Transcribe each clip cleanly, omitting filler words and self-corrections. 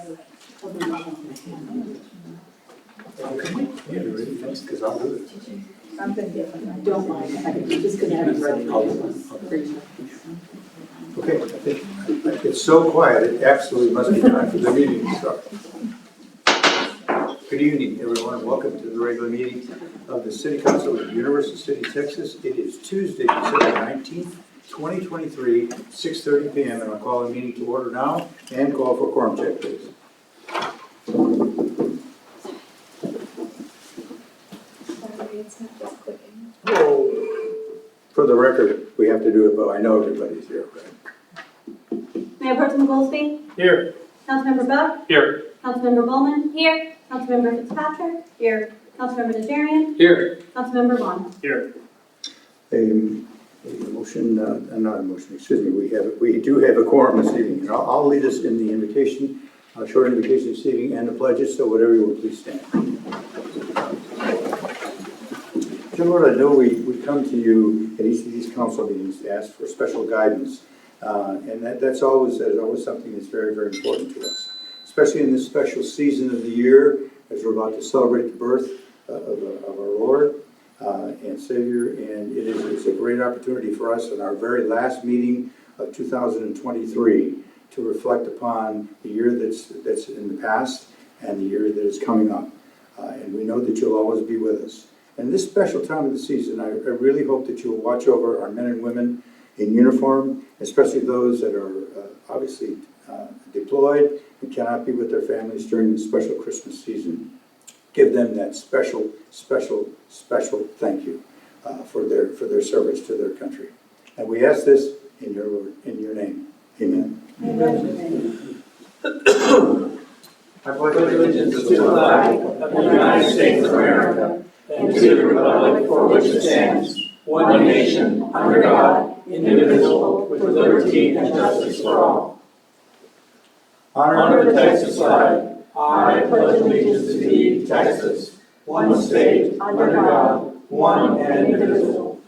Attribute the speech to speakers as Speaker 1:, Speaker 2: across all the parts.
Speaker 1: Because I'll do it.
Speaker 2: Something different. I don't mind. I'm just going to have it ready.
Speaker 1: Okay, I think it's so quiet, it absolutely must be time for the meeting to start. Good evening, everyone, and welcome to the regular meeting of the City Council of University City, Texas. It is Tuesday, December 19th, 2023, 6:30 p.m., and I'll call the meeting to order now and call for quorum check, please.
Speaker 3: It's not just clicking.
Speaker 1: For the record, we have to do it, but I know everybody's here, right?
Speaker 4: Mayor Pro Tem Goolsby?
Speaker 1: Here.
Speaker 4: Councilmember Buck?
Speaker 1: Here.
Speaker 4: Councilmember Bulman? Here. Councilmember Fitzpatrick?
Speaker 2: Here.
Speaker 4: Councilmember Najarian?
Speaker 1: Here.
Speaker 4: Councilmember Vaughan?
Speaker 1: Here. A motion, not a motion, excuse me, we do have a quorum this evening, and I'll lead us in the invitation, short invitation this evening, and the pledges, so whatever you will, please stand. Dear Lord, I know we come to you at each of these council meetings to ask for special guidance, and that's always something that's very, very important to us, especially in this special season of the year as we're about to celebrate the birth of our Lord and Savior, and it's a great opportunity for us in our very last meeting of 2023 to reflect upon the year that's in the past and the year that is coming up, and we know that you'll always be with us. And this special time of the season, I really hope that you'll watch over our men and women in uniform, especially those that are obviously deployed and cannot be with their families during the special Christmas season. Give them that special thank you for their service to their country. And we ask this in your name. Amen.
Speaker 2: Amen.
Speaker 1: I pledge allegiance
Speaker 5: to the flag of the United States of America and to the republic for which it stands, one nation, under God, indivisible, with liberty and justice for all. Honor the Texas flag. I pledge allegiance to thee, Texas, one state, under God, one and indivisible.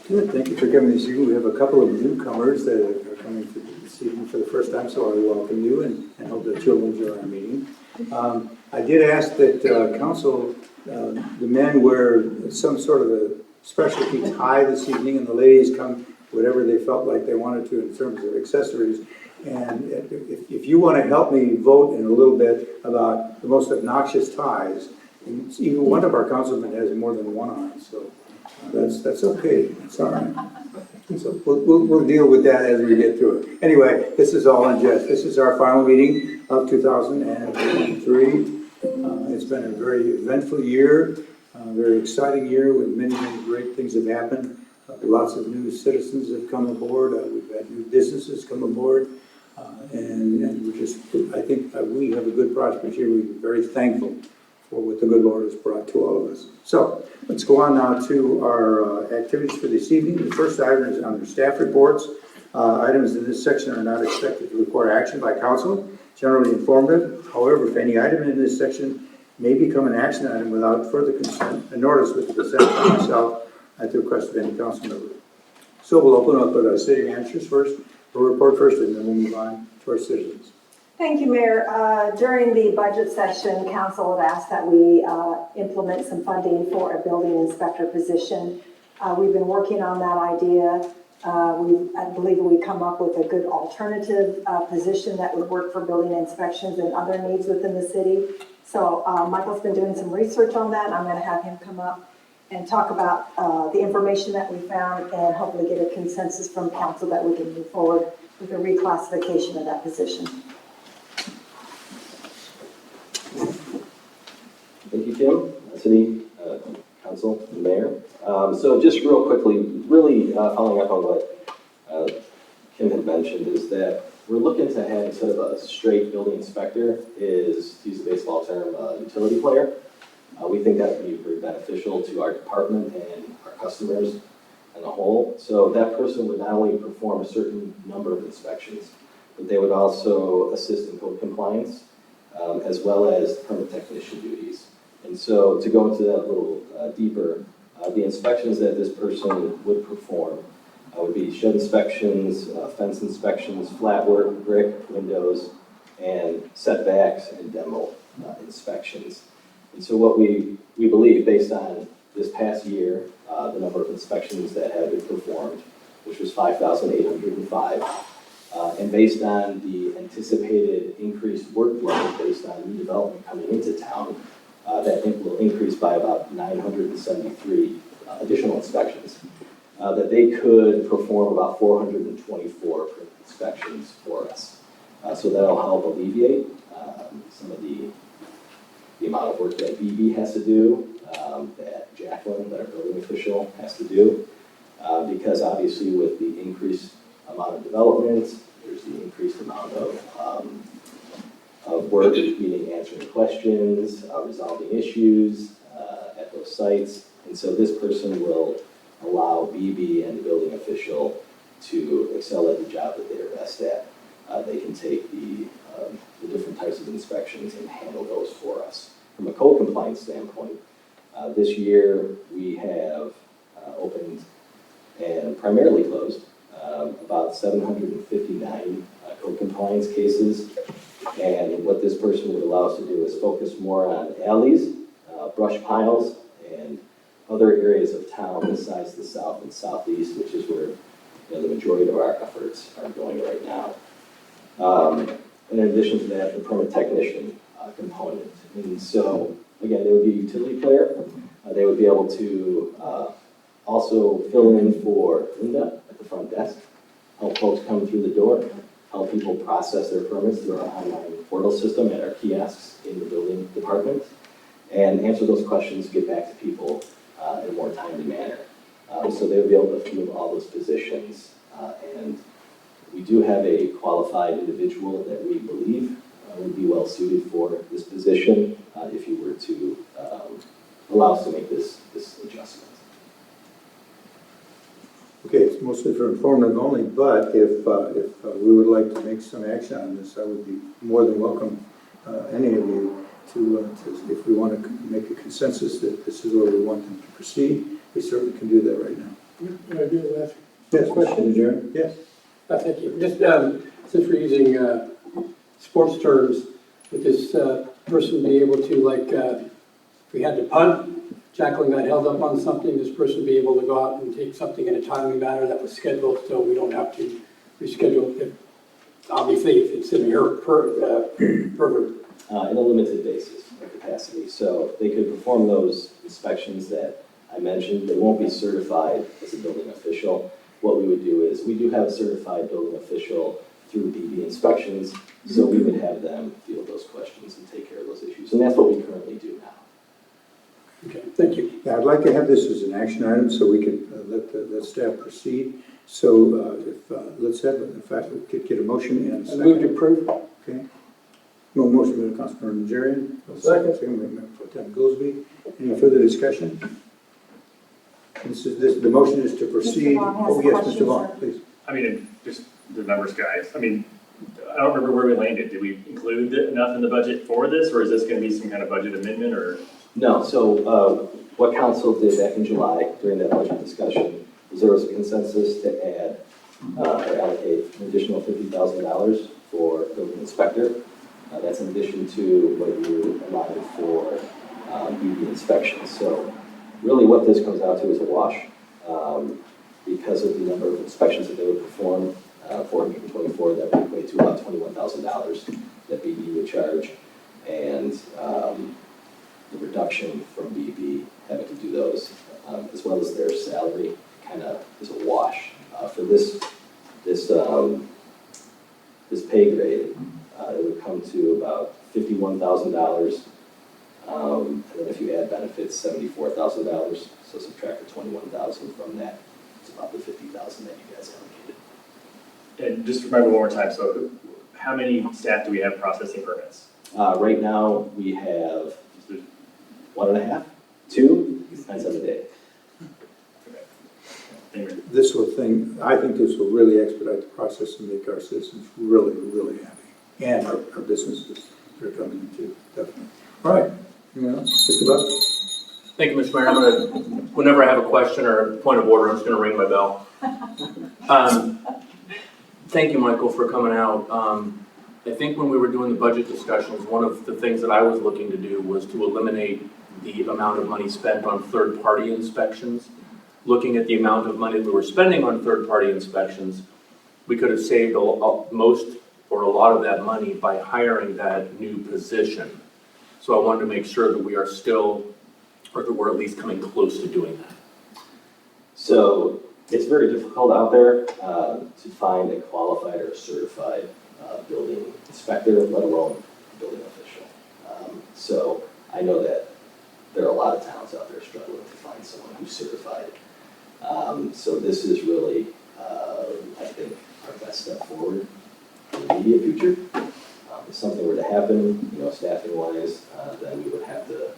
Speaker 1: Good, thank you for coming this evening. We have a couple of newcomers that are coming this evening for the first time, so I welcome you and hope that you'll enjoy our meeting. I did ask that council, the men wear some sort of a specialty tie this evening, and the ladies come whatever they felt like they wanted to in terms of accessories. And if you want to help me vote in a little bit about the most obnoxious ties, even one of our councilmen has more than one on, so that's okay. It's all right. So we'll deal with that as we get through it. Anyway, this is all in jest. This is our final meeting of 2023. It's been a very eventful year, a very exciting year with many great things have happened. Lots of new citizens have come aboard. We've had new businesses come aboard. And I think we have a good prosperous year. We're very thankful for what the good Lord has brought to all of us. So let's go on now to our activities for this evening. The first item is under staff reports. Items in this section are not expected to require action by council, generally informative. However, if any item in this section may become an action item without further consent, a notice with the consent of myself at the request of any council member. So we'll open up with our city managers first, we'll report first, and then we'll move on to our citizens.
Speaker 6: Thank you, Mayor. During the budget session, council had asked that we implement some funding for a building inspector position. We've been working on that idea. I believe we come up with a good alternative position that would work for building inspections and other needs within the city. So Michael's been doing some research on that, and I'm going to have him come up and talk about the information that we found and hopefully get a consensus from council that we can move forward with a reclassification of that position.
Speaker 7: Thank you, Kim, City Council, and Mayor. So just real quickly, really following up on what Kim had mentioned, is that we're looking to have, instead of a straight building inspector, is, to use a baseball term, a utility player. We think that would be very beneficial to our department and our customers as a whole. So that person would not only perform a certain number of inspections, but they would also assist in code compliance, as well as permit technician duties. And so to go into that a little deeper, the inspections that this person would perform would be shed inspections, fence inspections, flat work, brick, windows, and setbacks and demo inspections. And so what we believe, based on this past year, the number of inspections that have been performed, which was 5,805, and based on the anticipated increased workload based on new development coming into town, that it will increase by about 973 additional inspections, that they could perform about 424 inspections for us. So that'll help alleviate some of the amount of work that BB has to do, that Jacqueline, that our building official, has to do, because obviously with the increased amount of development, there's the increased amount of work, meaning answering questions, resolving issues at those sites. And so this person will allow BB and the building official to excel at the job that they're best at. They can take the different types of inspections and handle those for us. From a code compliance standpoint, this year we have opened and primarily closed about 759 code compliance cases. And what this person would allow us to do is focus more on alleys, brush piles, and other areas of town besides the south and southeast, which is where the majority of our efforts are going right now. And in addition to that, the permit technician component. And so, again, they would be a utility player. They would be able to also fill in for Linda at the front desk, help folks come through the door, help people process their permits through our online portal system and our kiosks in the building department, and answer those questions, get back to people in a more timely manner. So they would be able to fill all those positions. And we do have a qualified individual that we believe would be well suited for this position if you were to allow us to make this adjustment.
Speaker 1: Okay, it's mostly for informative only, but if we would like to make some action on this, I would be more than welcome, any of you, to if we want to make a consensus that this is where we want them to proceed, we certainly can do that right now.
Speaker 5: Can I do the last
Speaker 1: Yes,
Speaker 5: question?
Speaker 1: Najarian? Yes.
Speaker 5: Thank you. Just since we're using sports terms, would this person be able to, like, if we had to punt, Jacqueline got held up on something, this person would be able to go out and take something in a timely manner that was scheduled, so we don't have to reschedule it, obviously, if it's in your purview.
Speaker 7: In a limited basis of capacity. So they could perform those inspections that I mentioned. They won't be certified as a building official. What we would do is, we do have a certified building official through BB inspections, so we would have them field those questions and take care of those issues. And that's what we currently do now.
Speaker 5: Okay, thank you.
Speaker 1: Yeah, I'd like to have this as an action item so we can let the staff proceed. So let's have, in fact, we could get a motion and a second.
Speaker 5: Move to approve.
Speaker 1: Okay. No motion by Councilmember Najarian.
Speaker 5: Second.
Speaker 1: Second by Member Pro Tem Goolsby. Any further discussion? The motion is to proceed.
Speaker 6: Mr. Vaughan has
Speaker 1: Oh,
Speaker 6: a
Speaker 1: yes,
Speaker 6: question,
Speaker 1: Mr. Vaughan,
Speaker 6: sir.
Speaker 1: please.
Speaker 8: I mean, just the numbers, guys. I mean, I don't remember where we landed. Did we include enough in the budget for this, or is this going to be some kind of budget amendment, or?
Speaker 7: No, so what council did back in July during that budget discussion is there was a consensus to add or allocate an additional $50,000 for building inspector. That's in addition to what you allotted for BB inspections. So really what this comes out to is a wash because of the number of inspections that they would perform, 424, that would equate to about $21,000 that BB would charge. And the reduction from BB having to do those, as well as their salary, kind of is a wash. For this pay grade, it would come to about $51,000. And then if you add benefits, $74,000. So subtract the $21,000 from that, it's about the $50,000 that you guys allocated.
Speaker 8: And just remember one more time. So, how many staff do we have processing permits?
Speaker 7: Right now, we have 1.5, 2, depends on the day.
Speaker 8: Okay.
Speaker 1: This I think this will really expedite the process and make our citizens really, really happy. And our businesses that are coming in too, definitely. All right, Mr. Buck?
Speaker 9: Thank you, Mr. Mayor. Whenever I have a question or a point of order, I'm just going to ring my bell. Thank you, Michael, for coming out. I think when we were doing the budget discussions, one of the things that I was looking to do was to eliminate the amount of money spent on third-party inspections. Looking at the amount of money we were spending on third-party inspections, we could have saved most or a lot of that money by hiring that new position. So I wanted to make sure that we are still, or that we're at least coming close to doing that.
Speaker 7: So it's very difficult out there to find a qualified or certified building inspector, let alone building official. So I know that there are a lot of towns out there struggling to find someone who's certified. So this is really, I think, our best step forward in the immediate future. If something were to happen, staffing-wise, then we would have to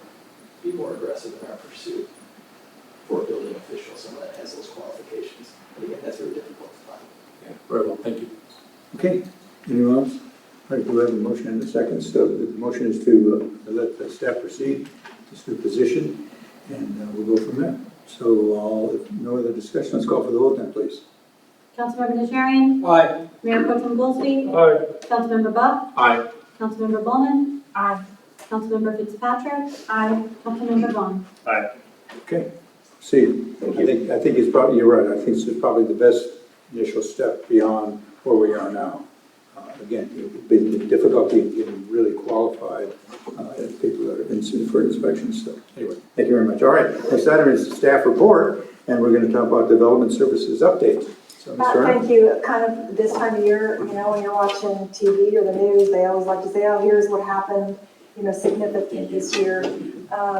Speaker 7: be more aggressive in our pursuit for a building official, someone that has those qualifications. But again, that's very difficult to find.
Speaker 9: Yeah, very well, thank you.
Speaker 1: Okay, anyone else? All right, do we have a motion and a second? So the motion is to let the staff proceed, this new position, and we'll go from there. So if no other discussion, let's call for the vote then, please.
Speaker 4: Councilmember Najarian.
Speaker 5: Aye.
Speaker 4: Mayor Pro Tem Goolsby.
Speaker 5: Aye.
Speaker 4: Councilmember Buck.
Speaker 9: Aye.
Speaker 4: Councilmember Bulman.
Speaker 2: Aye.
Speaker 4: Councilmember Fitzpatrick. Aye. Councilmember Vaughan.
Speaker 8: Aye.
Speaker 1: Okay, see, I think it's probably, you're right, I think this is probably the best initial step beyond where we are now. Again, the difficulty in getting really qualified people that are in for inspections. So anyway, thank you very much. All right, next item is the staff report, and we're going to talk about development services update. So, Mr.
Speaker 6: Thank you. Kind of this time of year, when you're watching TV or the news, they always like to say, oh, here's what happened, significant this year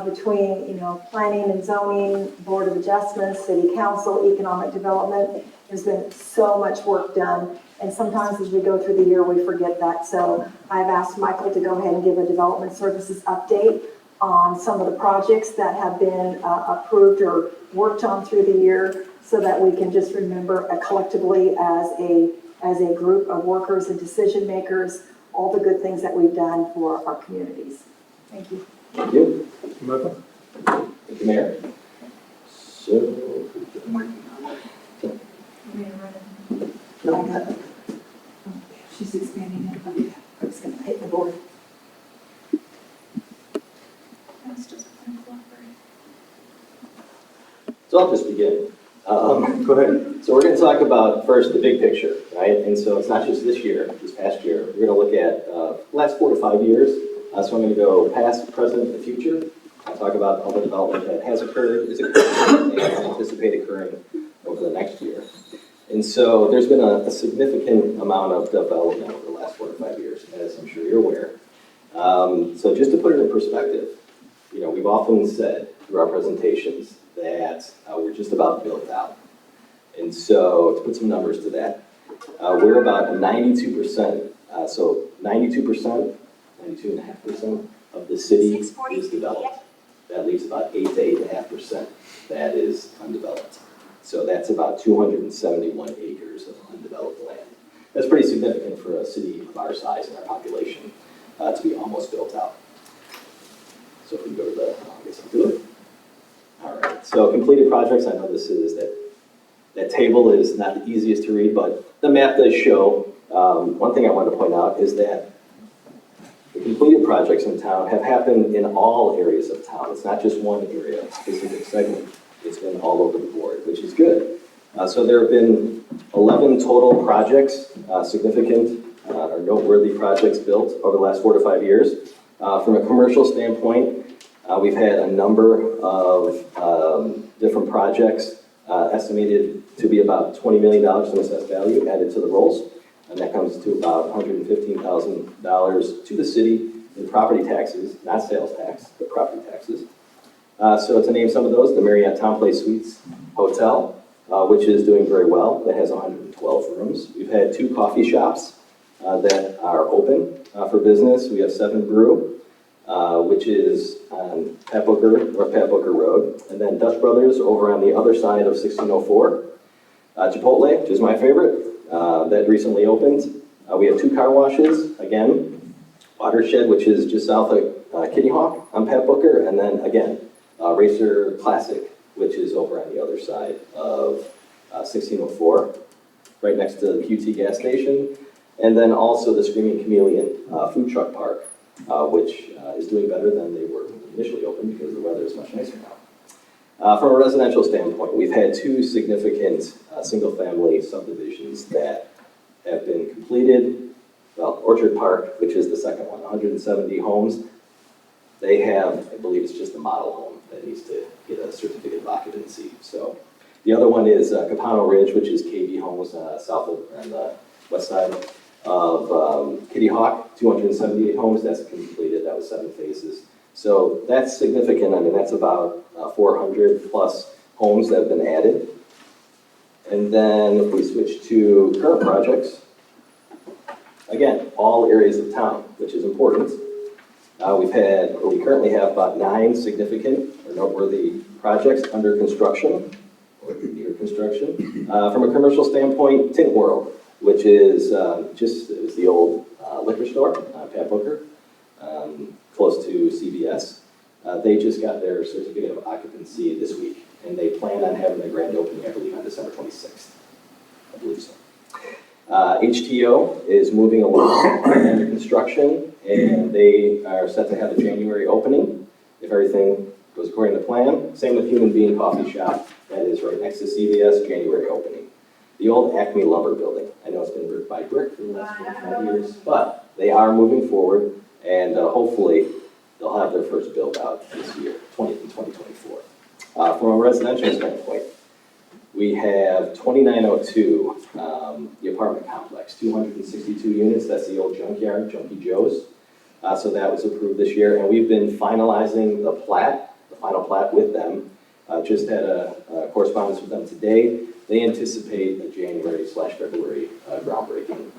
Speaker 6: between, planning and zoning, board of adjustments, city council, economic development. There's been so much work done. And sometimes as we go through the year, we forget that. So I've asked Michael to go ahead and give a development services update on some of the projects that have been approved or worked on through the year, so that we can just remember collectively as a group of workers and decision makers, all the good things that we've done for our communities. Thank you.
Speaker 7: Thank you.
Speaker 1: Michael?
Speaker 7: Thank you, Mayor. So,
Speaker 2: She's expanding it. Okay. I was gonna hit the board.
Speaker 3: That's just gonna cooperate.
Speaker 7: so I'll just begin.
Speaker 1: Go ahead.
Speaker 7: So we're going to talk about first the big picture, right? And so it's not just this past year. We're going to look at the last 4 to 5 years. So I'm going to go past, present, and future. I'll talk about all the development that has occurred, is occurring, and anticipate occurring over the next year. And so there's been a significant amount of development over the last 4 to 5 years, as I'm sure you're aware. So just to put it in perspective, we've often said through our presentations that we're just about built out. And so to put some numbers to that, we're about 92%, so 92%, 92.5% of the city is developed. That leaves about 8 to 8.5% that is undeveloped. So that's about 271 acres of undeveloped land. That's pretty significant for a city of our size and our population to be almost built out. So if we go to the, I guess I'll do it. All right, so completed projects, I know that table is not the easiest to read, but the map does show, one thing I want to point out is that the completed projects in town have happened in all areas of town. It's not just one area, a specific segment. It's been all over the board, which is good. So there have been 11 total projects, significant or noteworthy projects built over the last 4 to 5 years. From a commercial standpoint, we've had a number of different projects estimated to be about $20 million in assessed value added to the rolls. And that comes to about $115,000 to the city in property taxes, not sales tax, but property taxes. So to name some of those, the Marriott Town Place Suites Hotel, which is doing very well, that has 112 rooms. We've had 2 coffee shops that are open for business. We have 7 Brew, which is on North Pat Booker Road, and then Dutch Brothers over on the other side of 1604. Chipotle, which is my favorite, that recently opened. We have 2 car washes, again, Watershed, which is just south of Kitty Hawk on Pat Booker, and then again, Racer Classic, which is over on the other side of 1604, right next to the QT gas station. And then also the Screaming Chameleon food truck park, which is doing better than they were when they initially opened because the weather is much nicer now. From a residential standpoint, we've had two significant single-family subdivisions that have been completed. Well, Orchard Park, which is the second one, 170 homes. They have, I believe it's just a model home that needs to get a certificate of occupancy. So the other one is Capano Ridge, which is KB Homes south of on the west side of Kitty Hawk, 278 homes. That's completed. That was 7 phases. So that's significant. I mean, that's about 400 plus homes that have been added. And then if we switch to current projects, again, all areas of town, which is important. We currently have about 9 significant or noteworthy projects under construction or near construction. From a commercial standpoint, Tint World, which is it was the old liquor store, Pat Booker, close to CVS. They just got their certificate of occupancy this week, and they plan on having a grand opening, I believe, on December 26th. I believe so. HTO is moving along under construction, and they are set to have a January opening if everything goes according to plan. Same with Human Being Coffee Shop, that is right next to CVS, January opening. The old Acme Lumber Building, I know it's been brick by brick for the last 25 years, but they are moving forward, and hopefully they'll have their first build out this year, in 2024. From a residential standpoint, we have 2902, the apartment complex, 262 units. That's the old junkyard, Junkie Joe's. So that was approved this year, and we've been finalizing the final plat with them. Just had a correspondence with them today. They anticipate a January/February groundbreaking.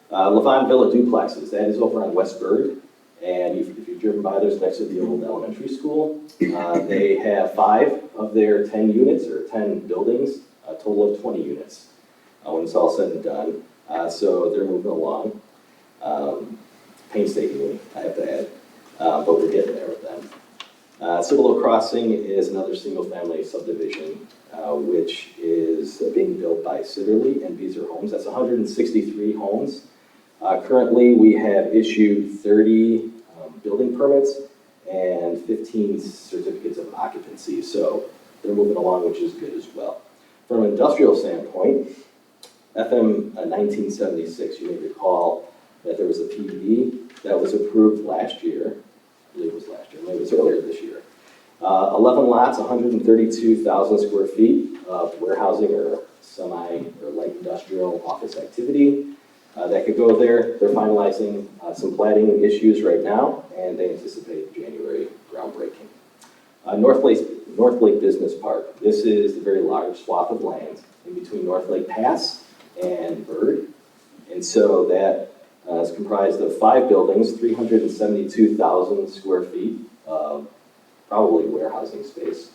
Speaker 7: Levant Villa duplexes, that is over on West Bird. And if you've driven by, there's next to the old elementary school. They have 5 of their 10 units, or 10 buildings, a total of 20 units when it's all said and done. So they're moving along, painstakingly, I have to add, but we're getting there with them. Cibolo Crossing is another single-family subdivision, which is being built by Sitterly and Beezer Homes. That's 163 homes. Currently, we have issued 30 building permits and 15 certificates of occupancy. So they're moving along, which is good as well. From an industrial standpoint, FM 1976, you may recall that there was a PUD that was approved last year. I believe it was last year, maybe it was earlier this year. 11 lots, 132,000 square feet of warehousing or semi or light industrial office activity. That could go there. They're finalizing some plating issues right now, and they anticipate January groundbreaking. North Lake Business Park. This is a very large swath of land in between North Lake Pass and Bird. And so that is comprised of 5 buildings, 372,000 square feet of probably warehousing space.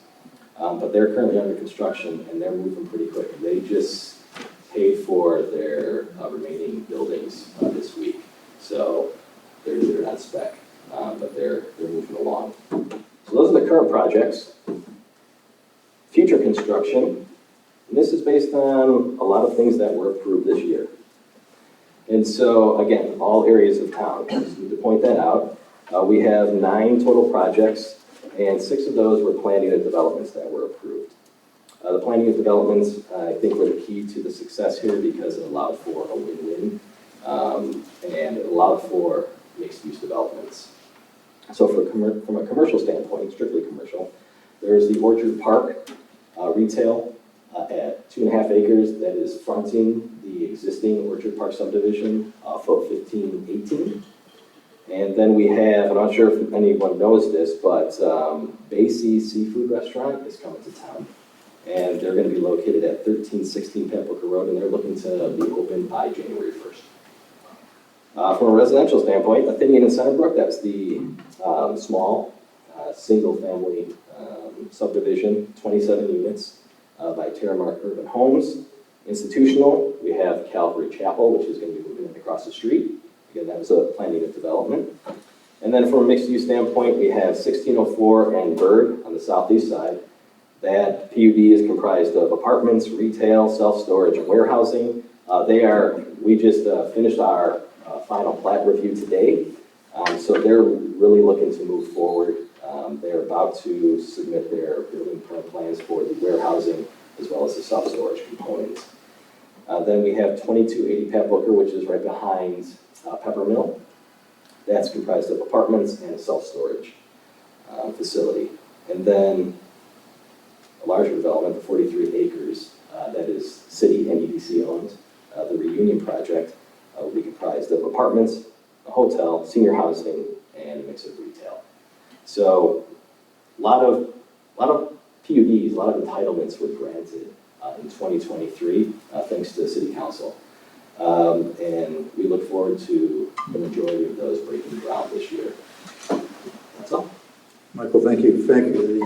Speaker 7: But they're currently under construction, and they're moving pretty quick. They just paid for their remaining buildings this week. So they're not spec, but they're moving along. So those are the current projects. Future construction, and this is based on a lot of things that were approved this year. And so again, all areas of town, just need to point that out. We have 9 total projects, and 6 of those were planning and developments that were approved. The planning of developments, I think, were the key to the success here because it allowed for a win-win and it allowed for mixed-use developments. So from a commercial standpoint, strictly commercial, there's the Orchard Park retail at 2.5 acres that is fronting the existing Orchard Park subdivision off of 1518. And then we have, I'm not sure if anyone knows this, but Basie Seafood Restaurant is coming to town. And they're going to be located at 1316 Pat Booker Road, and they're looking to be open by January 1st. From a residential standpoint, Athenian and Centerbrook, that's the small single-family subdivision, 27 units by Terramark Urban Homes. Institutional, we have Calvary Chapel, which is going to be moving across the street. Again, that was a planning of development. And then from a mixed-use standpoint, we have 1604 and Bird on the southeast side. That PUD is comprised of apartments, retail, self-storage, and warehousing. We just finished our final plat review today, so they're really looking to move forward. They're about to submit their building permit plans for the warehousing as well as the self-storage components. Then we have 2280 Pat Booker, which is right behind Pepper Mill. That's comprised of apartments and a self-storage facility. And then a larger development, the 43 acres, that is city and EDC owned. The Reunion project will be comprised of apartments, a hotel, senior housing, and a mix of retail. So a lot of PUDs, a lot of entitlements were granted in 2023, thanks to the city council. And we look forward to the majority of those breaking ground this year. That's all.
Speaker 1: Michael, thank you. Thank you.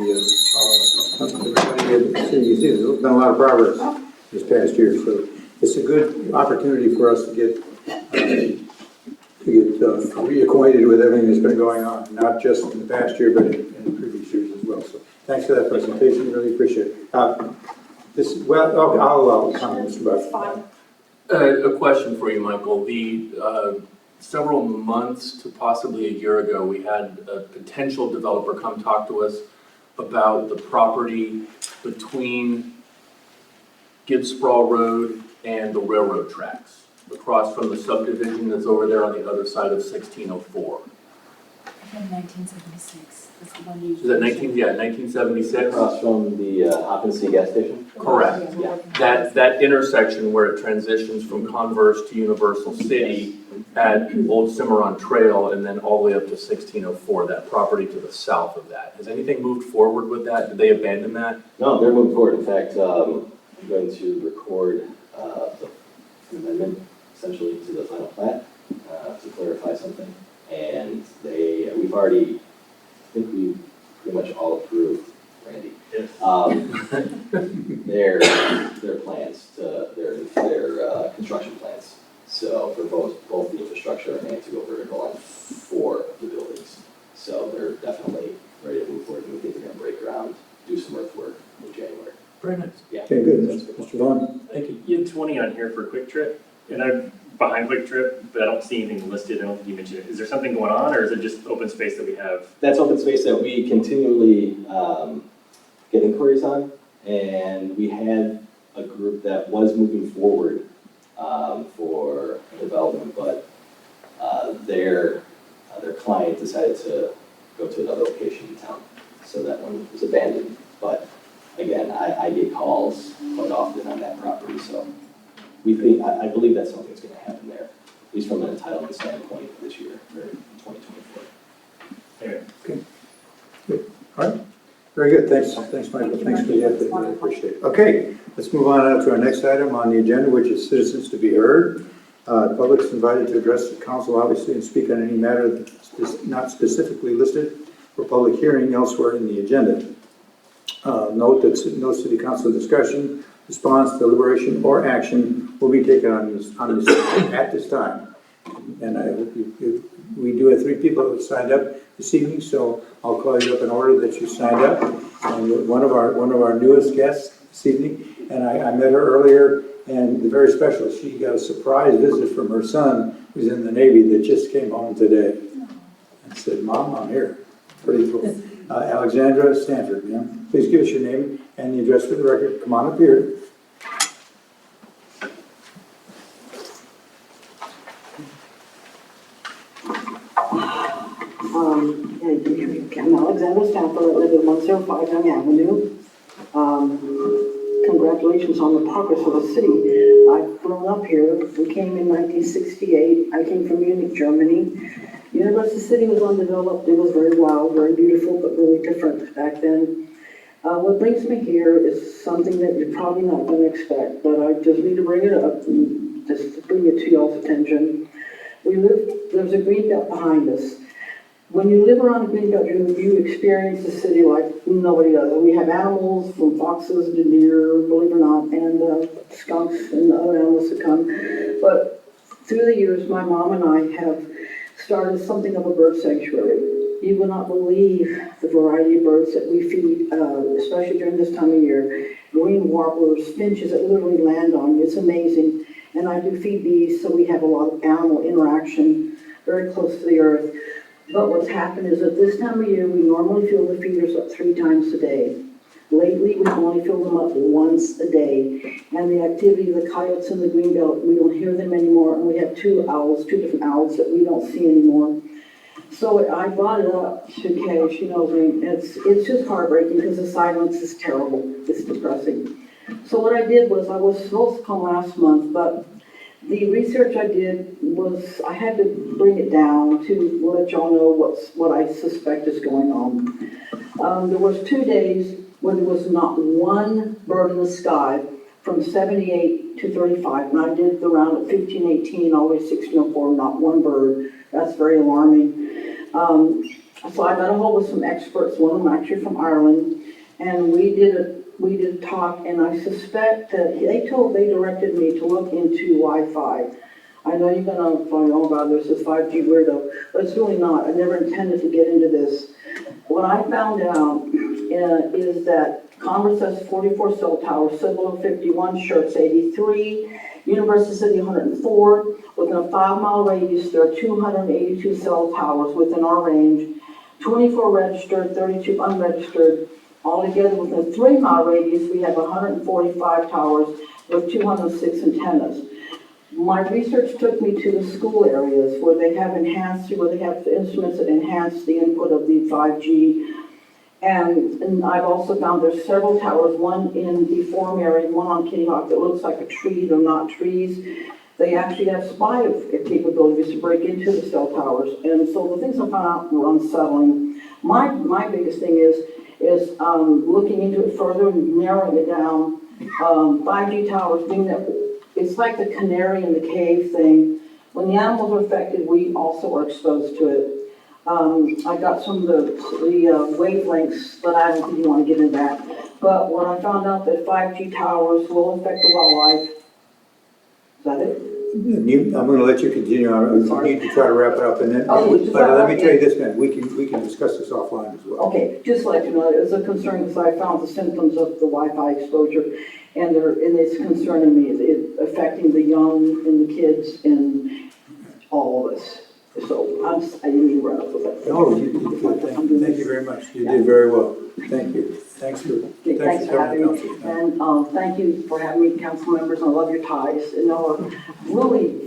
Speaker 1: There's been a lot of progress this past year, so it's a good opportunity for us to get reacquainted with everything that's been going on, not just in the past year, but in previous years as well. So thanks for that presentation. Really appreciate it. I'll comment about
Speaker 9: A question for you, Michael. Several months to possibly a year ago, we had a potential developer come talk to us about the property between Gibbs Sprawl Road and the railroad tracks, across from the subdivision that's over there on the other side of 1604.
Speaker 2: From 1976, that's the one you.
Speaker 9: Is that 1976?
Speaker 7: Across from the Hopkins gas station?
Speaker 9: Correct.
Speaker 7: Yeah.
Speaker 9: That intersection where it transitions from Converse to Universal City at Old Cimarron Trail and then all the way up to 1604, that property to the south of that. Has anything moved forward with that? Did they abandon that?
Speaker 7: No, they're moving forward. In fact, I'm going to record an amendment essentially to the final plat to clarify something. And we've already, I think we pretty much all approved, Randy, their plans, their construction plans. So for both the infrastructure and to go vertical on 4 of the buildings. So they're definitely ready to move forward, and we think they're going to break ground, do some earthwork in January.
Speaker 9: Very nice.
Speaker 7: Yeah.
Speaker 1: Okay, good. Mr. Vaughan?
Speaker 9: Thank you.
Speaker 8: You had 20 on here for Quick Trip, and I'm behind Quick Trip, but I don't see anything listed. I don't think you mentioned it. Is there something going on, or is it just open space that we have?
Speaker 7: That's open space that we continually get inquiries on, and we had a group that was moving forward for development, but their client decided to go to another location in town, so that one was abandoned. But again, I get calls quite often on that property, so I believe that's something that's going to happen there, at least from an entitlement standpoint this year, or 2024.
Speaker 8: Anyway.
Speaker 1: Okay. Good. All right. Very good. Thanks, Michael. Thanks for the effort. I appreciate it. Okay, let's move on to our next item on the agenda, which is citizens to be heard. The public is invited to address the council, obviously, and speak on any matter that's not specifically listed for public hearing elsewhere in the agenda. Note that no city council discussion, response, deliberation, or action will be taken on this at this time. And I hope we do have 3 people that signed up this evening, so I'll call you up in order that you signed up. And one of our newest guests this evening, and I met her earlier, and the very special, she got a surprise visit from her son, who's in the Navy, that just came home today. And said, "Mom, I'm here." Pretty cool. Alexandra Stanford, ma'am. Please give us your name and the address for the record. Come on up here.
Speaker 10: I'm Alexandra Stanford. I live at 105 Young Avenue. Congratulations on the progress of the city. I've grown up here. We came in 1968. I came from Munich, Germany. University City was undeveloped. It was very wild, very beautiful, but really different back then. What brings me here is something that you're probably not going to expect, but I just need to bring it up and just bring it to y'all's attention. There's a green belt behind us. When you live around a green belt, you experience the city like nobody does. We have animals, from foxes to deer, believe it or not, and skunks and other animals that come. But through the years, my mom and I have started something of a bird sanctuary. You will not believe the variety of birds that we feed, especially during this time of year. Green warblers, finches that literally land on you, it's amazing. And I do feed bees, so we have a lot of animal interaction very close to the earth. But what's happened is at this time of year, we normally fill the feeders up 3 times a day. Lately, we've only filled them up once a day. And the activity of the coyotes in the greenbelt, we don't hear them anymore. And we have 2 different owls that we don't see anymore. So I brought it up to Kay, she knows me. It's just heartbreaking because the silence is terrible. It's depressing. So what I did was, I was supposed to come last month, but the research I did was, I had to bring it down to let y'all know what I suspect is going on. There was 2 days where there was not one bird in the sky from 78 to 35. And I did the round at 15, 18, all the way to 1604, not one bird. That's very alarming. So I got a hold of some experts, one of them actually from Ireland, and we did a talk, and I suspect that they directed me to look into Wi-Fi. I know you're gonna find all about this 5G weirdo, but it's really not. I never intended to get into this. What I found out is that Commerce has 44 cell towers, Cibolo 51, Schertz 83, University City 104. Within a 5-mile radius, there are 282 cell towers within our range, 24 registered, 32 unregistered. Altogether, within a 3-mile radius, we have 145 towers with 206 antennas. My research took me to the school areas where they have instruments that enhance the input of the 5G. And I've also found there's several towers, one in the Forum area, one on Kitty Hawk that looks like a tree. They're not trees. They actually have spy capabilities to break into the cell towers. And so the things I found out were unsettling. My biggest thing is looking into it further and narrowing it down. 5G towers, being that it's like the canary in the cave thing. When the animals are affected, we also are exposed to it. I got some of the wavelengths, but I don't think you want to get into that. But when I found out that 5G towers will affect the wildlife, is that it?
Speaker 1: I'm going to let you continue. I need to try to wrap it up, and then.
Speaker 10: Oh, just
Speaker 1: but
Speaker 10: wrap
Speaker 1: let me
Speaker 10: up,
Speaker 1: tell you
Speaker 10: yeah.
Speaker 1: this, man. We can discuss this offline as well.
Speaker 10: Okay, just to let you know, it's a concern because I found the symptoms of the Wi-Fi exposure, and it's concerning me. It's affecting the young and the kids and all of us. So I didn't mean to run up with that.
Speaker 1: No, you did good. Thank you very much. You did very well. Thank you. Thanks for
Speaker 10: having
Speaker 1: coming
Speaker 10: me.
Speaker 1: to council.
Speaker 10: And thank you for having me, council members. I love your ties. And really,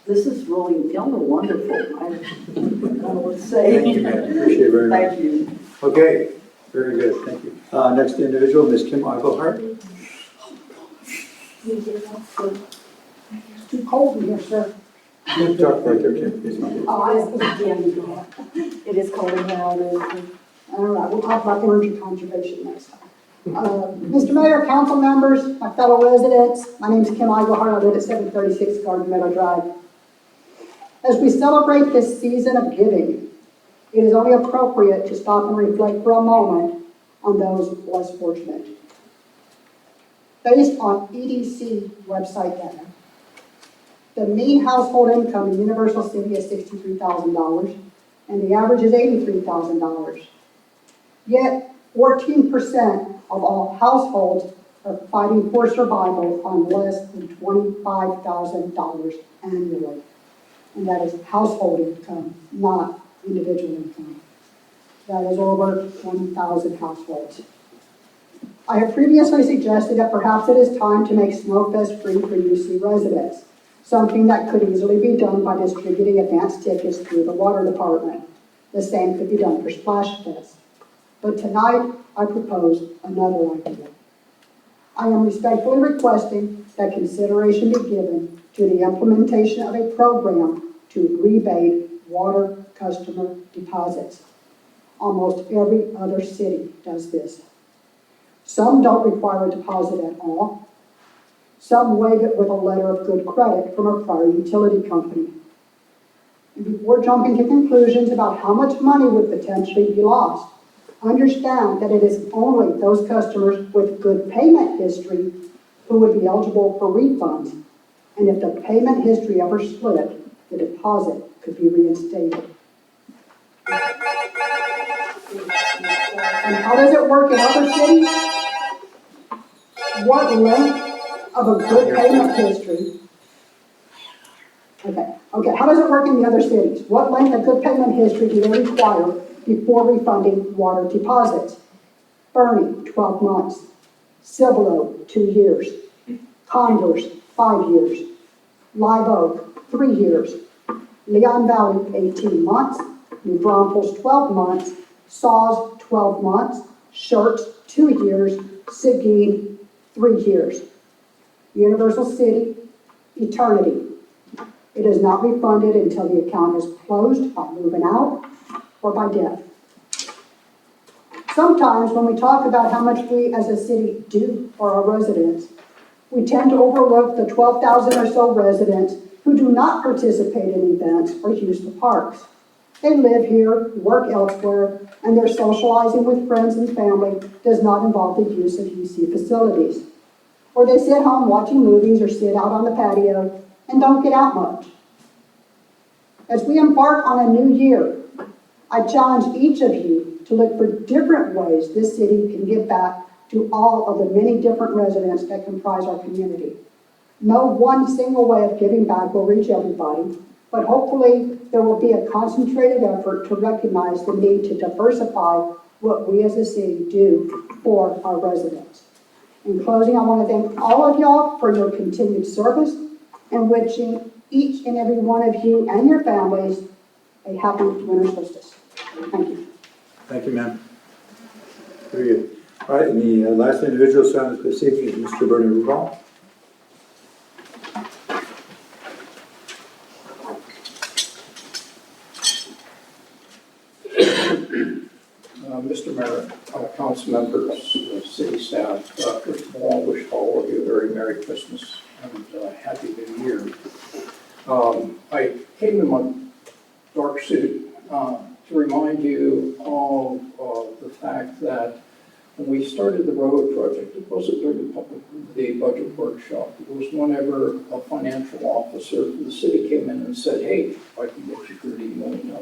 Speaker 10: this is really, y'all are wonderful. I don't know what to say.
Speaker 1: Thank you, man. Appreciate it very much.
Speaker 10: Thank you.
Speaker 1: Okay, very good. Thank you. Next individual, Ms. Kim Eichelhart.
Speaker 2: It's too cold in here, sir.
Speaker 1: You talk right there, Kim. It's fine.
Speaker 2: It is cold in here already. All right, we'll talk about energy conservation next time. Mr. Mayor, council members, my fellow residents, my name is Kim Eichelhart. I live at 736 Garden Meadow Drive. As we celebrate this season of giving, it is only appropriate to stop and reflect for a moment on those less fortunate. Based on EDC website data, the mean household income in Universal City is $63,000, and the average is $83,000. Yet, 14% of all households are fighting for survival on less than $25,000 annually. And that is household income, not individual income. That is over 1,000 households. I have previously suggested that perhaps it is time to make Snowfest free for UC residents, something that could easily be done by distributing advance tickets through the water department. The same could be done for Splash Fest. But tonight, I propose another idea. I am respectfully requesting that consideration be given to the implementation of a program to rebate water customer deposits. Almost every other city does this. Some don't require a deposit at all. Some waive it with a letter of good credit from a prior utility company. And before jumping to conclusions about how much money would potentially be lost, understand that it is only those customers with good payment history who would be eligible for refunds. And if the payment history ever slipped, the deposit could be reinstated. And how does it work in other cities? What length of a good payment history? Okay, how does it work in the other cities? What length of good payment history do they require before refunding water deposits? Bernie, 12 months. Cibolo, 2 years. Converse, 5 years. Live Oak, 3 years. Leon Valley, 18 months. New Braunfels, 12 months. Saws, 12 months. Shirts, 2 years. Seguin, 3 years. Universal City, eternity. It is not refunded until the account is closed by moving out or by death. Sometimes when we talk about how much we as a city do for our residents, we tend to overlook the 12,000 or so residents who do not participate in events or use the parks. They live here, work elsewhere, and their socializing with friends and family does not involve the use of UC facilities. Or they sit home watching movies or sit out on the patio and don't get out much. As we embark on a new year, I challenge each of you to look for different ways this city can give back to all of the many different residents that comprise our community. No one single way of giving back will reach everybody, but hopefully there will be a concentrated effort to recognize the need to diversify what we as a city do for our residents. In closing, I want to thank all of y'all for your continued service and wishing each and every one of you and your families a happy winter solstice. Thank you.
Speaker 1: Thank you, ma'am. Very good. All right, and the last individual signed this evening is Mr. Bernie Vaughan.
Speaker 11: Mr. Mayor, Councilmembers, city staff, first of all, I wish all of you a very Merry Christmas and Happy New Year. I came in my dark suit to remind you of the fact that when we started the road project, it wasn't during the budget workshop. It was whenever a financial officer for the city came in and said, hey, I can get you $30 million.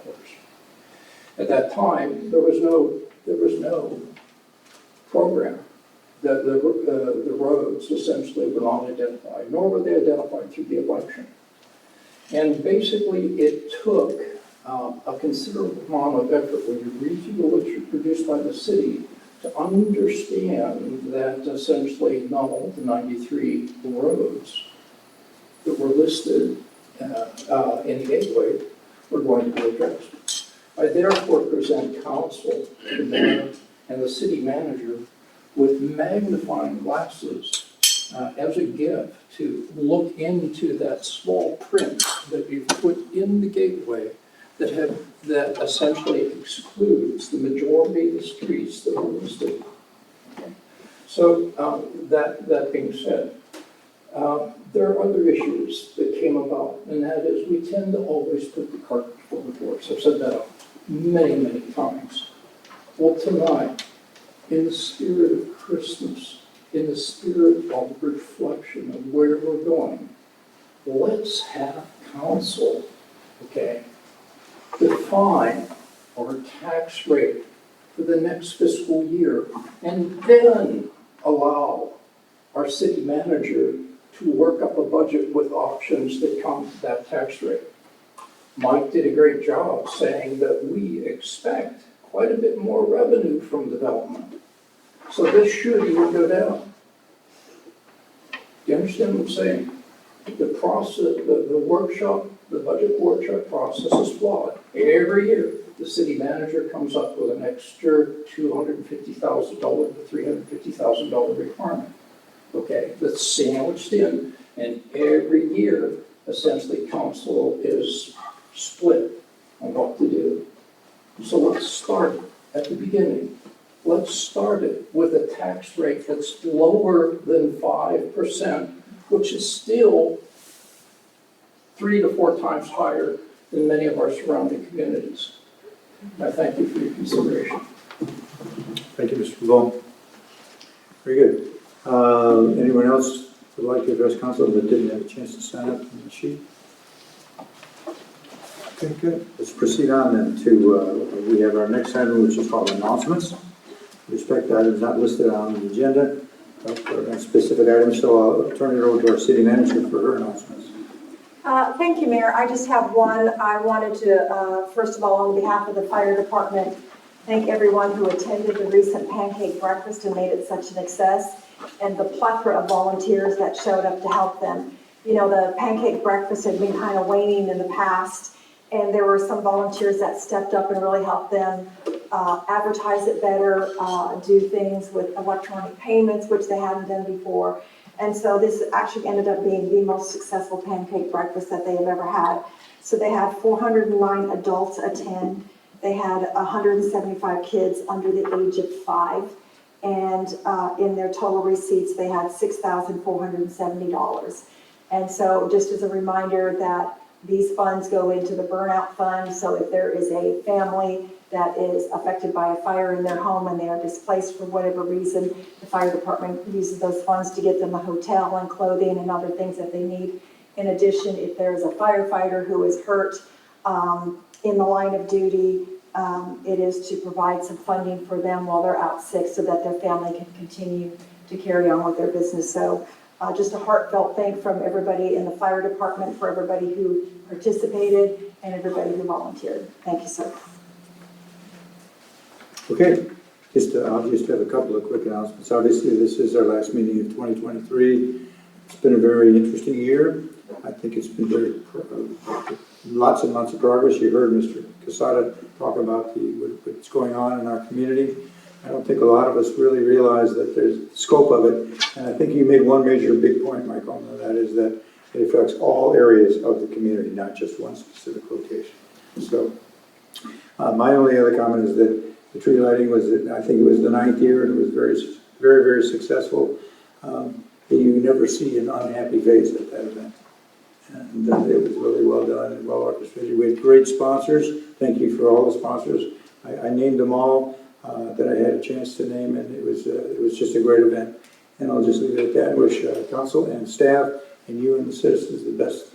Speaker 11: At that time, there was no program. The roads essentially were not identified, nor were they identified through the election. And basically, it took a considerable amount of effort when you review the literature produced by the city to understand that essentially not all the 93 roads that were listed in the gateway were going to be addressed. I therefore present council, the mayor, and the city manager with magnifying glasses as a gift to look into that small print that you put in the gateway that essentially excludes the majority of the streets that were listed. So that being said, there are other issues that came about, and that is we tend to always put the cart before the horse. I've said that many, many times. Well, tonight, in the spirit of Christmas, in the spirit of reflection of where we're going, let's have council, okay, define our tax rate for the next fiscal year, and then allow our city manager to work up a budget with options that come to that tax rate. Mike did a great job saying that we expect quite a bit more revenue from development. So this should even go down. Do you understand what I'm saying? The process, the workshop, the budget workshop process is flawed. Every year, the city manager comes up with an extra $250,000 to $350,000 requirement. Okay, that's sandwiched in, and every year, essentially, council is split on what to do. So let's start at the beginning. Let's start it with a tax rate that's lower than 5%, which is still 3 to 4 times higher than many of our surrounding communities. I thank you for your consideration.
Speaker 1: Thank you, Mr. Vaughan. Very good. Anyone else would like to address council that didn't have a chance to sign up on the sheet? Okay, good. Let's proceed on then to, we have our next item, which is called announcements. respect items not listed on the agenda, for specific items, so I'll turn it over to our city manager for her announcements.
Speaker 6: Thank you, Mayor. I just have one. I wanted to, first of all, on behalf of the fire department, thank everyone who attended the recent pancake breakfast and made it such an success, and the plethora of volunteers that showed up to help them. You know, the pancake breakfast had been kind of waning in the past, and there were some volunteers that stepped up and really helped them advertise it better, do things with electronic payments, which they hadn't done before. And so this actually ended up being the most successful pancake breakfast that they have ever had. So they had 409 adults attend. They had 175 kids under the age of 5. And in their total receipts, they had $6,470. And so just as a reminder that these funds go into the burnout fund. So if there is a family that is affected by a fire in their home and they are displaced for whatever reason, the fire department uses those funds to get them a hotel and clothing and other things that they need. In addition, if there's a firefighter who is hurt in the line of duty, it is to provide some funding for them while they're out sick so that their family can continue to carry on with their business. So just a heartfelt thank from everybody in the fire department for everybody who participated and everybody who volunteered. Thank you, sir.
Speaker 1: Okay, I'll just have a couple of quick announcements. Obviously, this is our last meeting of 2023. It's been a very interesting year. I think it's been lots and lots of progress. You heard Mr. Casada talk about what's going on in our community. I don't think a lot of us really realize that there's scope of it. And I think you made one major big point, Michael, and that is that it affects all areas of the community, not just one specific location. So my only other comment is that the tree lighting was, I think it was the 9th year, and it was very, very, very successful. You never see an unhappy face at that event. And it was really well done and well orchestrated. We had great sponsors. Thank you for all the sponsors. I named them all that I had a chance to name, and it was just a great event. And I'll just leave it at that. Wish council and staff and you and the citizens the best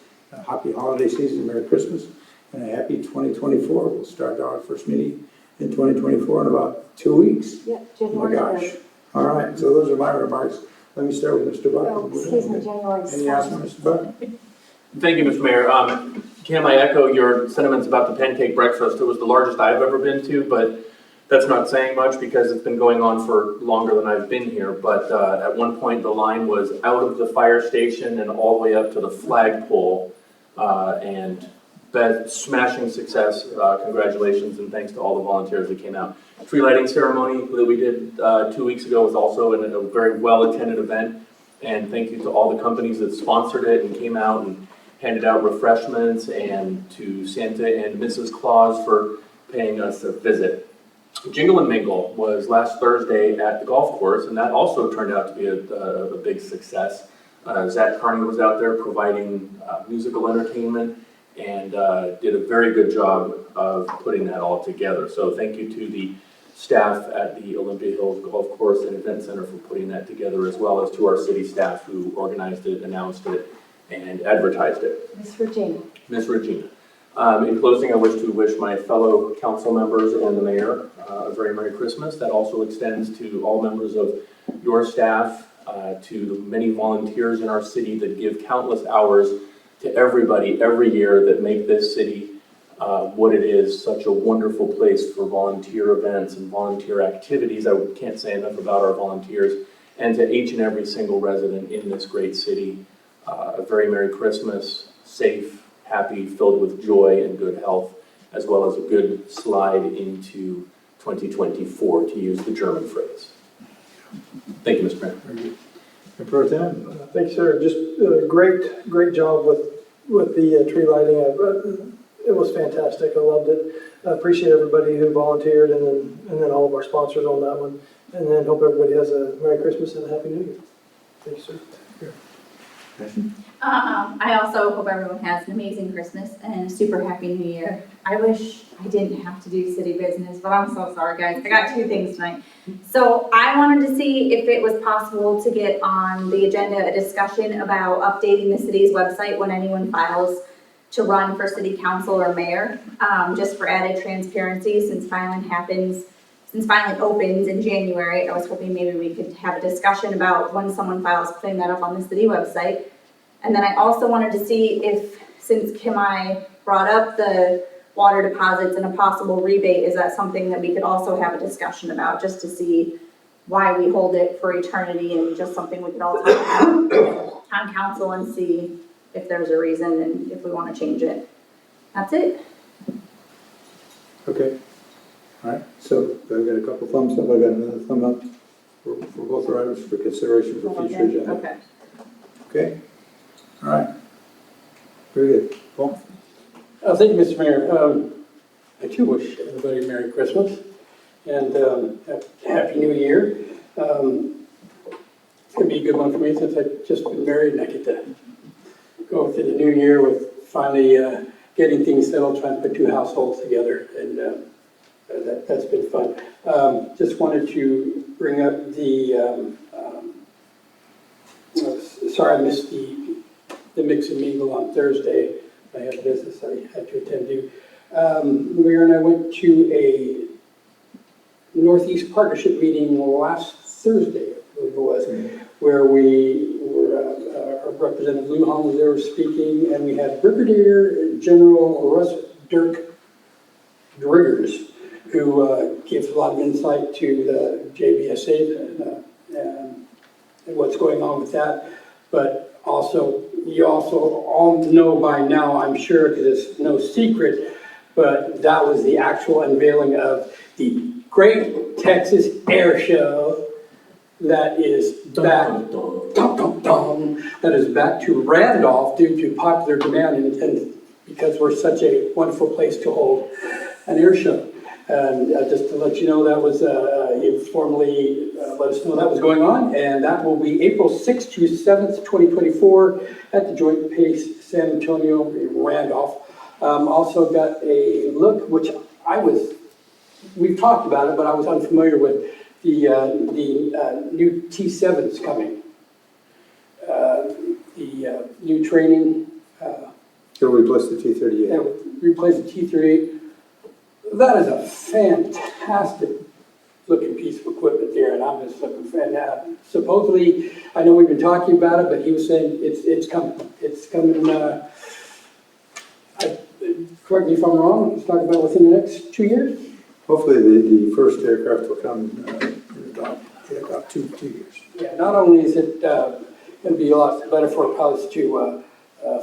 Speaker 1: happy holiday season, Merry Christmas, and a happy 2024. We'll start our first meeting in 2024 in about 2 weeks.
Speaker 6: Yeah,
Speaker 1: Oh my gosh. All right, so those are my remarks. Let me start with Mr. Buck.
Speaker 6: Oh, excuse me, January 7th.
Speaker 1: Any announcements, Mr. Buck?
Speaker 9: Thank you, Mr. Mayor. Cam, I echo your sentiments about the pancake breakfast. It was the largest I've ever been to, but that's not saying much because it's been going on for longer than I've been here. But at one point, the line was out of the fire station and all the way up to the flagpole, and smashing success. Congratulations and thanks to all the volunteers that came out. Tree lighting ceremony that we did 2 weeks ago was also a very well-attended event. And thank you to all the companies that sponsored it and came out and handed out refreshments, and to Santa and Mrs. Claus for paying us a visit. Jingle and Mingle was last Thursday at the golf course, and that also turned out to be a big success. Zach Carney was out there providing musical entertainment and did a very good job of putting that all together. So thank you to the staff at the Olympia Hills Golf Course and Event Center for putting that together, as well as to our city staff who organized it, announced it, and advertised it.
Speaker 6: Miss Regina.
Speaker 9: Miss Regina. In closing, I wish to wish my fellow council members and the mayor a very Merry Christmas. That also extends to all members of your staff, to the many volunteers in our city that give countless hours to everybody every year that make this city what it is, such a wonderful place for volunteer events and volunteer activities. I can't say enough about our volunteers. And to each and every single resident in this great city, a very Merry Christmas, safe, happy, filled with joy and good health, as well as a good slide into 2024, to use the German phrase. Thank you, Mr. Mayor.
Speaker 1: Very good. Pro Tem?
Speaker 12: Thank you, sir. Just great job with the tree lighting. It was fantastic. I loved it. I appreciate everybody who volunteered, and then all of our sponsors on that one. And then hope everybody has a Merry Christmas and a Happy New Year. Thank you, sir.
Speaker 3: I also hope everyone has an amazing Christmas and a super happy New Year. I wish I didn't have to do city business, but I'm so sorry, guys. I got 2 things tonight. So I wanted to see if it was possible to get on the agenda a discussion about updating the city's website when anyone files to run for city council or mayor, just for added transparency, since filing happens since finally opens in January, I was hoping maybe we could have a discussion about when someone files, putting that up on the city website. And then I also wanted to see if, since Kim I brought up the water deposits and a possible rebate, is that something that we could also have a discussion about, just to see why we hold it for eternity, and just something we could all talk about town council and see if there's a reason and if we want to change it. That's it.
Speaker 1: Okay. All right, so I got a couple thumbs up, I got another thumb up for both our items for consideration for future agenda.
Speaker 3: Okay.
Speaker 1: Okay? All right. Very good. Paul?
Speaker 5: Thank you, Mr. Mayor. I too wish everybody a Merry Christmas and a Happy New Year. It's going to be a good one for me since I've just been married and I get to go through the new year with finally getting things settled, trying to put two households together, and that's been fun. Just wanted to bring up sorry I missed the mix and mingle on Thursday. I had business I had to attend to. Mayor and I went to a Northeast Partnership meeting last Thursday, I believe it was, where we were, our Representative Vaughan was there speaking, and we had Brigadier General Russ Dirk Driggers, who gives a lot of insight to the JBSA and what's going on with that. But also, you also all know by now, I'm sure, because it's no secret, but that was the actual unveiling of the Great Texas Air Show that is back, that is back to Randolph due to popular demand and because we're such a wonderful place to hold an air show. And just to let you know, that was, he formally let us know that was going on, and that will be April 6th to 7th, 2024 at the Joint Base San Antonio in Randolph. Also got a look, which we've talked about it, but I was unfamiliar with the new T7s coming. The new training.
Speaker 1: It'll replace the T-38.
Speaker 5: Yeah, replace the T-38. That is a fantastic looking piece of equipment there, and I'm just looking for that. Supposedly, I know we've been talking about it, but he was saying it's coming. It's coming. Correct me if I'm wrong. He's talking about within the next 2 years.
Speaker 1: Hopefully the first aircraft will come in about two years.
Speaker 5: Yeah. Not only is it going to be a lot better for pilots to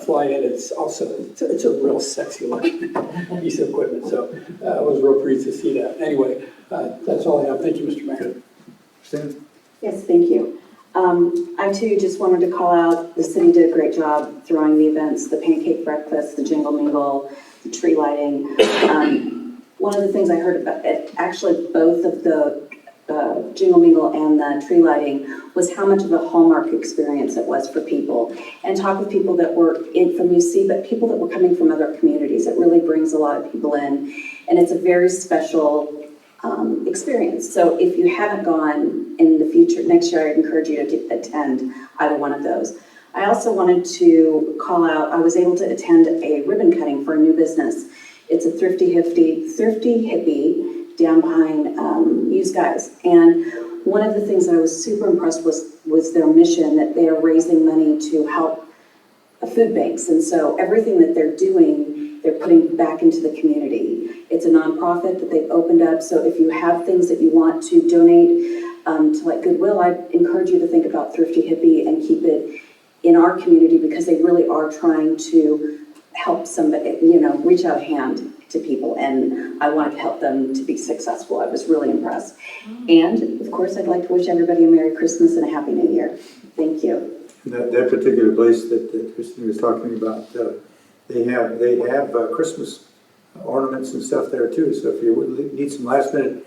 Speaker 5: fly in, it's also it's a real sexy looking piece of equipment. So it was real pleased to see that. Anyway, that's all I have. Thank you, Mr. Mayor.
Speaker 1: Stan?
Speaker 10: Yes, thank you. I too just wanted to call out, the city did a great job throwing the events, the pancake breakfast, the jingle mingle, the tree lighting. One of the things I heard about, actually both of the jingle mingle and the tree lighting, was how much of a hallmark experience it was for people. And talk with people that were in from UC, but people that were coming from other communities. It really brings a lot of people in, and it's a very special experience. So if you haven't gone in the future, next year, I'd encourage you to attend either one of those. I also wanted to call out, I was able to attend a ribbon cutting for a new business. It's a thrifty hippie down behind Used Guys. And one of the things that I was super impressed was their mission, that they are raising money to help food banks. And so everything that they're doing, they're putting back into the community. It's a nonprofit that they've opened up. So if you have things that you want to donate to like Goodwill, I encourage you to think about Thrifty Hippie and keep it in our community, because they really are trying to help somebody, reach out a hand to people, and I wanted to help them to be successful. I was really impressed. And of course, I'd like to wish everybody a Merry Christmas and a Happy New Year. Thank you.
Speaker 1: That particular place that Christine was talking about, they have Christmas ornaments and stuff there too. So if you need some last minute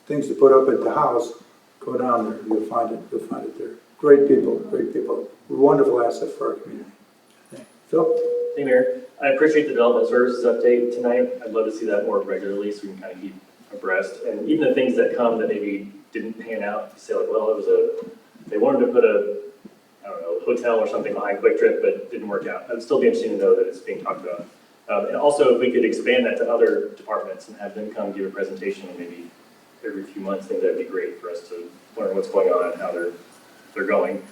Speaker 1: things to put up at the house, go down there. You'll find it there. Great people. Wonderful asset for our community. Phil?
Speaker 8: Hey, Mayor. I appreciate the development services update tonight. I'd love to see that more regularly so we can kind of keep abreast. And even the things that come that maybe didn't pan out, say like, well, they wanted to put a hotel or something behind Quick Trip, but didn't work out. I'd still be interested to know that it's being talked about. And also, if we could expand that to other departments and have them come give a presentation on maybe every few months, I think that'd be great for us to learn what's going on and how they're going.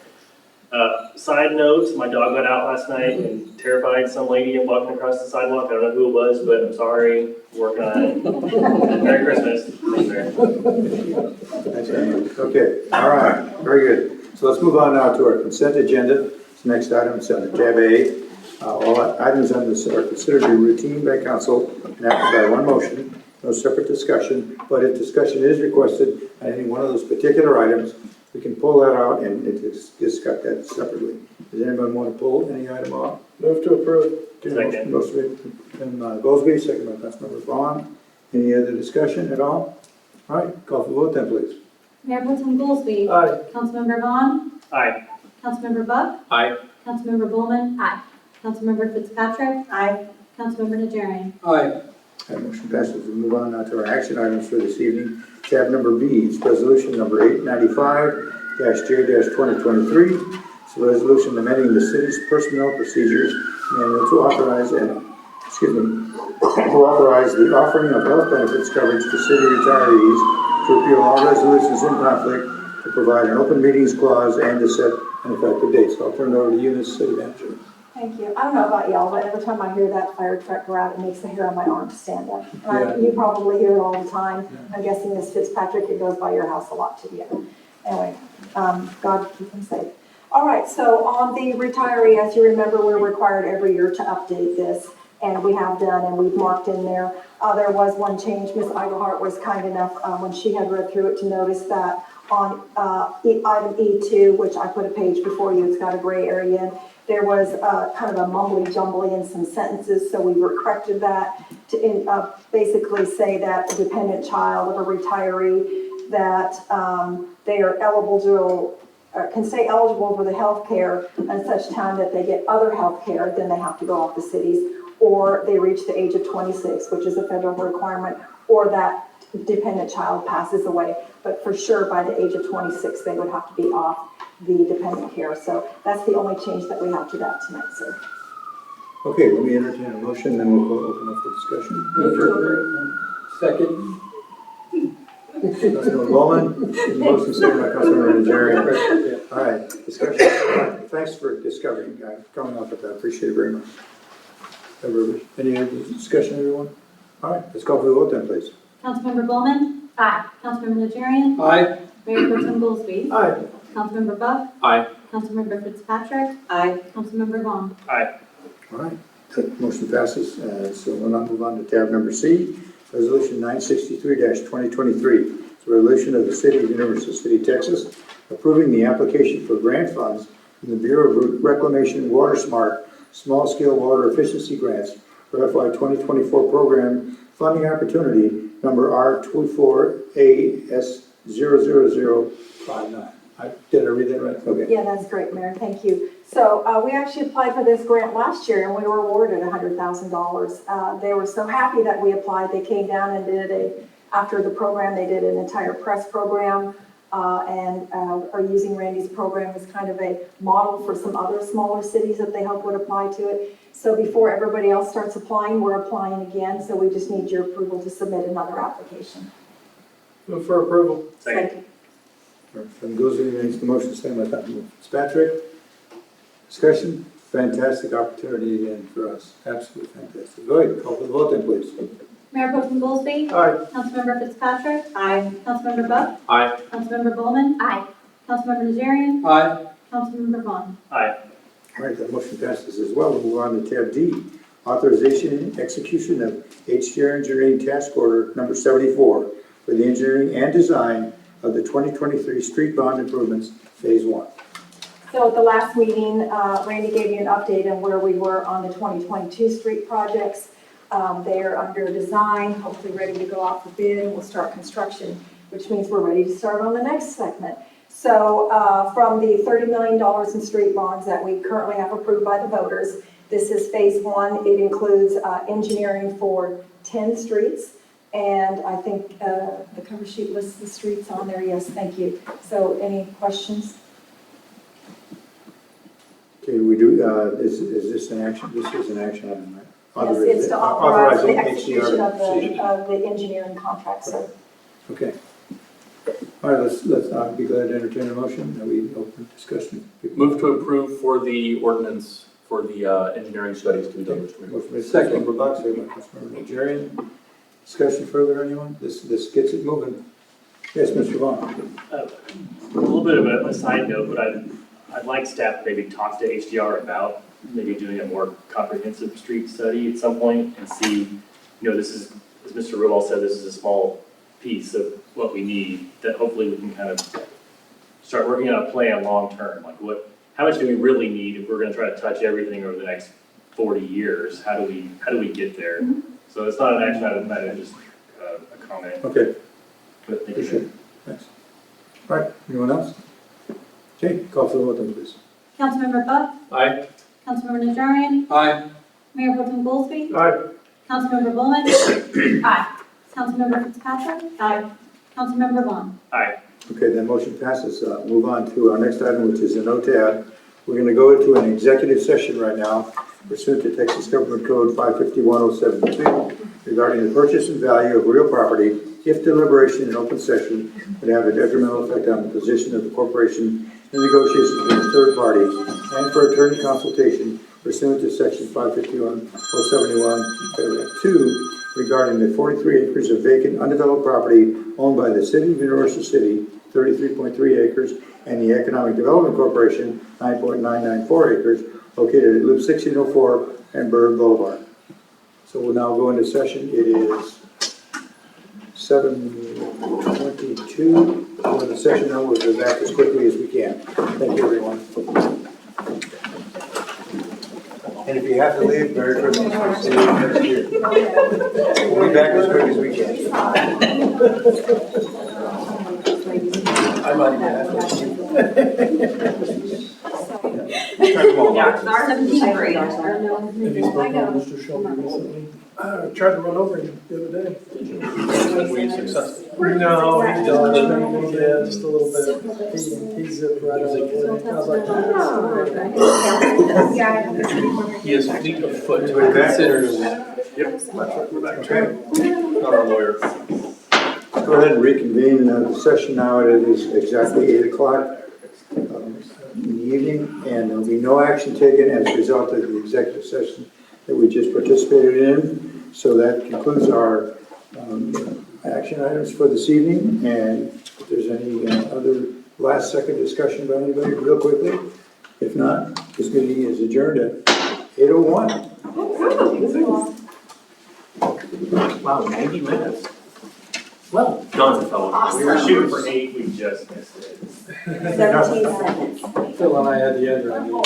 Speaker 8: Side note, my dog got out last night and terrified some lady walking across the sidewalk. I don't know who it was, but I'm sorry, working on it. Merry Christmas. Thanks, Mayor.
Speaker 1: Thanks, Andy. Okay, all right, very good. So let's move on now to our consent agenda. This next item is under tab A. All items on this are considered to be routine by council and acted by one motion. No separate discussion, but if discussion is requested on any one of those particular items, we can pull that out and discuss that separately. Does anyone want to pull any item off?
Speaker 12: Move to approve.
Speaker 8: Second.
Speaker 1: Motion from Goolsby, second by Councilmember Vaughan. Any other discussion at all? All right, call for vote then, please.
Speaker 4: Mayor Pro Tem Goolsby.
Speaker 12: Aye.
Speaker 4: Councilmember Vaughan.
Speaker 8: Aye.
Speaker 4: Councilmember Buck.
Speaker 9: Aye.
Speaker 4: Councilmember Bulman.
Speaker 3: Aye.
Speaker 4: Councilmember Fitzpatrick.
Speaker 6: Aye.
Speaker 4: Councilmember Najarian.
Speaker 5: Aye.
Speaker 1: That motion passes. We move on now to our action items for this evening. Tab number B, it's resolution number 895-J-2023. It's a resolution amending the city's personnel procedures manual to authorize the offering of health benefits coverage to city retirees, to repeal all resolutions in conflict, to provide an open meetings clause, and to set an effective date. So I'll turn it over to you, Ms. City Manager.
Speaker 6: Thank you. I don't know about y'all, but every time I hear that fire truck go out, it makes the hair on my arm stand up. And you probably hear it all the time. I'm guessing Ms. Fitzpatrick, it goes by your house a lot too, yeah. Anyway, God keep them safe. All right, so on the retiree, as you remember, we're required every year to update this, and we have done, and we've marked in there. There was one change. Ms. Eichelhart was kind enough, when she had read through it, to notice that on item E2, which I put a page before you, it's got a gray area in, there was kind of a mumbly jumbly in some sentences, so we corrected that to basically say that a dependent child of a retiree, that they are eligible, can stay eligible for the health care at such time that they get other health care, then they have to go off the cities, or they reach the age of 26, which is a federal requirement, or that dependent child passes away. But for sure, by the age of 26, they would have to be off the dependent care. So that's the only change that we have to that tonight, sir.
Speaker 1: Okay, let me entertain a motion, then we'll open up for discussion.
Speaker 5: Second.
Speaker 1: Councilmember Bulman, motion second by Councilmember Najarian. All right, discussion. Thanks for discovering, coming up with that. Appreciate it very much. Any other discussion, everyone? All right, let's call for the vote then, please.
Speaker 4: Councilmember Bulman.
Speaker 3: Aye.
Speaker 4: Councilmember Najarian.
Speaker 5: Aye.
Speaker 4: Mayor Pro Tem Goolsby.
Speaker 12: Aye.
Speaker 4: Councilmember Buck.
Speaker 9: Aye.
Speaker 4: Councilmember Fitzpatrick.
Speaker 6: Aye.
Speaker 4: Councilmember Vaughan.
Speaker 8: Aye.
Speaker 1: All right, that motion passes. So we'll now move on to tab number C, resolution 963-2023. It's a resolution of the City of Universal City, Texas, approving the application for grant funds from the Bureau of Reclamation Water Smart Small-Scale Water Efficiency Grants for FY 2024 program funding opportunity number R24AS00059. Did I read that right? Okay.
Speaker 6: Yeah, that's great, Mayor. Thank you. So we actually applied for this grant last year, and we were awarded $100,000. They were so happy that we applied. They came down and after the program, they did an entire press program, and are using Randy's program as kind of a model for some other smaller cities that they hope would apply to it. So before everybody else starts applying, we're applying again. So we just need your approval to submit another application.
Speaker 12: Move for approval.
Speaker 8: Second.
Speaker 1: From Goolsby makes the motion, second by Councilmember Fitzpatrick. Discussion, fantastic opportunity again for us, absolutely fantastic. Go ahead, call for the vote then, please.
Speaker 4: Mayor Pro Tem Goolsby.
Speaker 12: Aye.
Speaker 4: Councilmember Fitzpatrick.
Speaker 6: Aye.
Speaker 4: Councilmember Buck.
Speaker 9: Aye.
Speaker 4: Councilmember Bulman.
Speaker 3: Aye.
Speaker 4: Councilmember Najarian.
Speaker 5: Aye.
Speaker 4: Councilmember Vaughan.
Speaker 8: Aye.
Speaker 1: All right, that motion passes as well. We'll move on to tab D, authorization and execution of HDR Engineering Task Order number 74 for the engineering and design of the 2023 street bond improvements, phase 1.
Speaker 6: So at the last meeting, Randy gave you an update on where we were on the 2022 street projects. They are under design, hopefully ready to go out for bid, and we'll start construction, which means we're ready to start on the next segment. So from the $30 million in street bonds that we currently have approved by the voters, this is phase 1. It includes engineering for 10 streets. And I think the cover sheet lists the streets on there. Yes, thank you. So any questions?
Speaker 1: Okay, we do, is this an action? This is an action item, right?
Speaker 6: Yes, it's to authorize the
Speaker 1: Authorizing
Speaker 6: execution
Speaker 1: HDR.
Speaker 6: of the engineering contract, sir.
Speaker 1: Okay, All right, let's be glad to entertain a motion. Are we open discussion?
Speaker 9: Move to approve for the ordinance for the engineering studies to be done, Mr. Mayor.
Speaker 1: Motion by Councilmember Box, second by Councilmember Najarian. Discussion further, anyone? This gets it moving. Yes, Mr. Vaughan.
Speaker 8: A little bit of a side note, but I'd like staff to maybe talk to HDR about maybe doing a more comprehensive street study at some point and see, this is, as Mr. Ridall said, this is a small piece of what we need, that hopefully we can kind of start working on a plan long-term, like how much do we really need if we're gonna try to touch everything over the next 40 years? How do we get there? So it's not an action item, just a comment.
Speaker 1: Okay,
Speaker 8: But thank
Speaker 1: appreciate
Speaker 8: you.
Speaker 1: it. Thanks. All right, anyone else? Okay, call for the vote then, please.
Speaker 4: Councilmember Buck,
Speaker 9: Aye.
Speaker 4: Councilmember Najarian,
Speaker 5: Aye.
Speaker 4: Mayor Pro Tem Goolsby,
Speaker 12: Aye.
Speaker 4: Councilmember Bulman,
Speaker 3: Aye.
Speaker 4: Councilmember Fitzpatrick. Aye. Councilmember Vaughn.
Speaker 8: Aye.
Speaker 1: Okay, then motion passes. Move on to our next item, which is a OTAB. We're going to go into an executive session right now pursuant to Texas Government Code 551.072 regarding the purchase and value of real property if deliberation in open session would have a detrimental effect on the position of the corporation in negotiations with a third party and for attorney consultation pursuant to section 551.071, paragraph 2, regarding the 43 acres of vacant undeveloped property owned by the City of Universal City, 33.3 acres, and the Economic Development Corporation, 9.994 acres, located at Loop 1604 and Bird Boulevard. So we'll now go into session. It is 7:22. We'll go into session now. We'll go back as quickly as we can. Thank you, everyone. And if you have to leave, Merry Christmas. We'll see you next year. We'll be back as quick as we can.
Speaker 12: I might even have to. Have you spoken to Mr. Shelby recently? I tried to run over him the other day.
Speaker 9: Were you successful?
Speaker 12: No, he's done. Yeah, just a little bit. He's zipped right out of the way. I was like,
Speaker 9: He is fleet of foot.
Speaker 1: We're back.
Speaker 9: Considers.
Speaker 1: We're back. Okay.
Speaker 9: Not our lawyer.
Speaker 1: Go ahead and reconvene the session now. It is exactly 8 o'clock in the evening, and there'll be no action taken as a result of the executive session that we just participated in. So that concludes our action items for this evening. And if there's any other last second discussion by anybody, real quickly. If not, this meeting is adjourned at 8:01.
Speaker 9: Wow, 90 minutes. Well done, fellas.
Speaker 8: We were shooting for 8, we just missed it.
Speaker 6: 17 seconds.
Speaker 12: Phil and I had the other idea.